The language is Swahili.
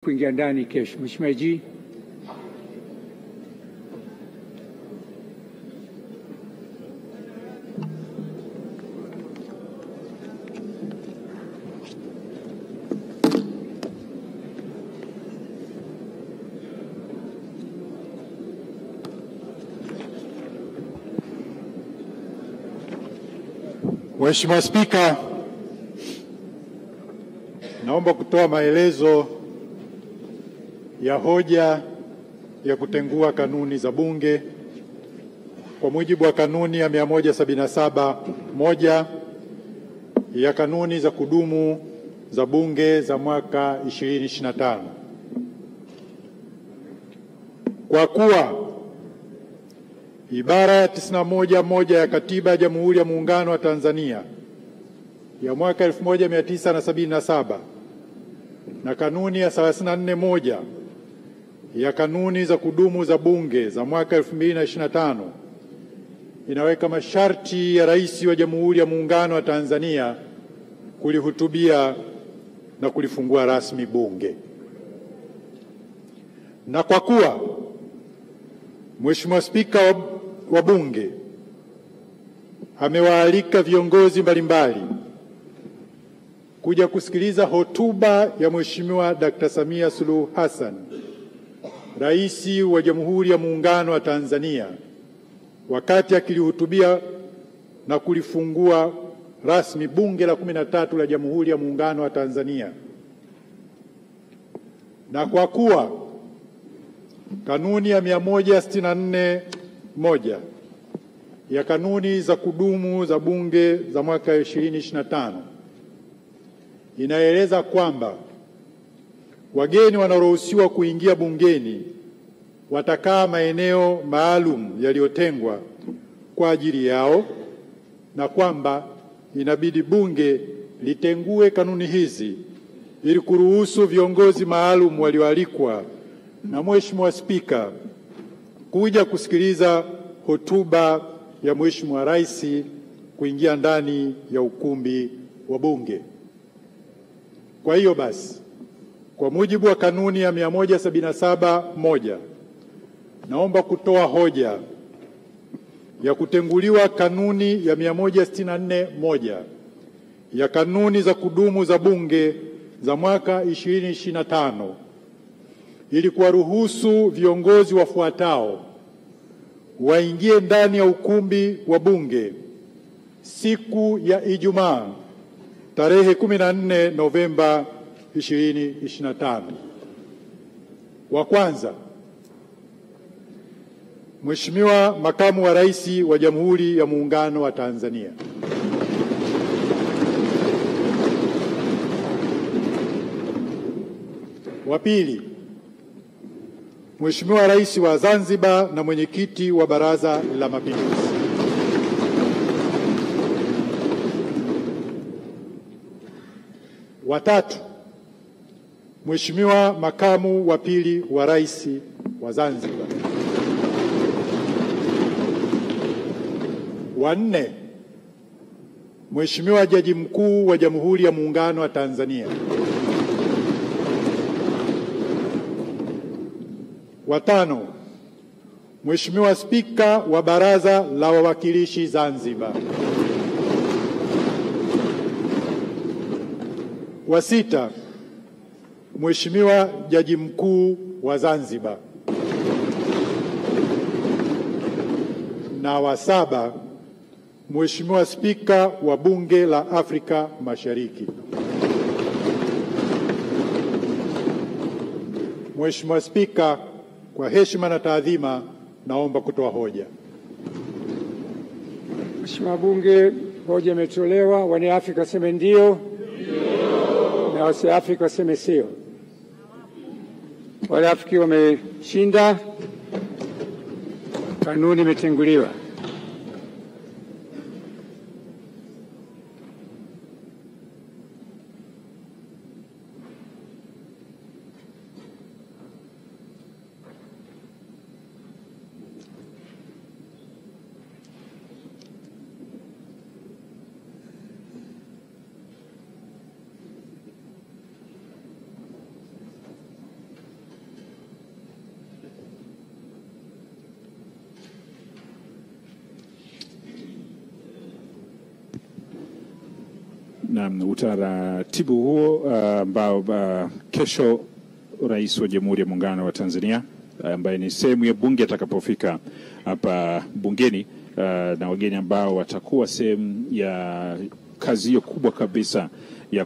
kuingia ndani kesho. Mheshimiwa G. Mheshimiwa Spika, naomba kutoa maelezo ya hoja ya kutengua kanuni za Bunge kwa mujibu wa kanuni ya 177(1) ya kanuni za kudumu za Bunge za mwaka 2025. Kwa kuwa ibara ya 91(1) ya Katiba ya Jamhuri ya Muungano wa Tanzania ya mwaka 1977 na kanuni ya 34(1) ya kanuni za kudumu za Bunge za mwaka 2025 inaweka masharti ya Rais wa Jamhuri ya Muungano wa Tanzania kulihutubia na kulifungua rasmi Bunge. Na kwa kuwa Mheshimiwa Spika wa Bunge amewaalika viongozi mbalimbali kuja kusikiliza hotuba ya Mheshimiwa Dr. Samia Suluhu Hassan, Rais wa Jamhuri ya Muungano wa Tanzania, wakati akilihutubia na kulifungua rasmi Bunge la 13 la Jamhuri ya Muungano wa Tanzania. Na kwa kuwa kanuni ya 164(1) ya kanuni za kudumu za Bunge za mwaka 2025 inaeleza kwamba wageni wanaoruhusiwa kuingia bungeni watakaa maeneo maalum yaliyotengwa kwa ajili yao, na kwamba inabidi Bunge litengue kanuni hizi ili kuruhusu viongozi maalum walioalikwa na Mheshimiwa Spika kuja kusikiliza hotuba ya Mheshimiwa Rais kuingia ndani ya ukumbi wa Bunge. Kwa hiyo basi, kwa mujibu wa kanuni ya 177(1) naomba kutoa hoja ya kutenguliwa kanuni ya 164(1) ya kanuni za kudumu za Bunge za mwaka 2025 ili kuwaruhusu viongozi wafuatao waingie ndani ya ukumbi wa Bunge siku ya Ijumaa tarehe 14 Novemba 2025. Wa kwanza, Mheshimiwa Makamu wa Rais wa Jamhuri ya Muungano wa Tanzania. Wa pili, Mheshimiwa Rais wa Zanzibar na Mwenyekiti wa Baraza la Mapinduzi. Wa tatu, Mheshimiwa Makamu wa Pili wa Rais wa Zanzibar. Wa nne, Mheshimiwa Jaji Mkuu wa Jamhuri ya Muungano wa Tanzania. Wa tano, Mheshimiwa Spika wa Baraza la Wawakilishi Zanzibar. Wa sita, Mheshimiwa Jaji Mkuu wa Zanzibar. Na wa saba, Mheshimiwa Spika wa Bunge la Afrika Mashariki. Mheshimiwa Spika, kwa heshima na taadhima naomba kutoa hoja. Mheshimiwa Bunge, hoja imetolewa. Wanaafrika waseme ndio, na wasiafrika waseme sio. Wanaafrika wameshinda, kanuni imetenguliwa. na utaratibu huo ambao kesho Rais wa Jamhuri ya Muungano wa Tanzania ambaye ni sehemu ya bunge atakapofika hapa bungeni na wageni ambao watakuwa sehemu ya kazi hiyo kubwa kabisa ya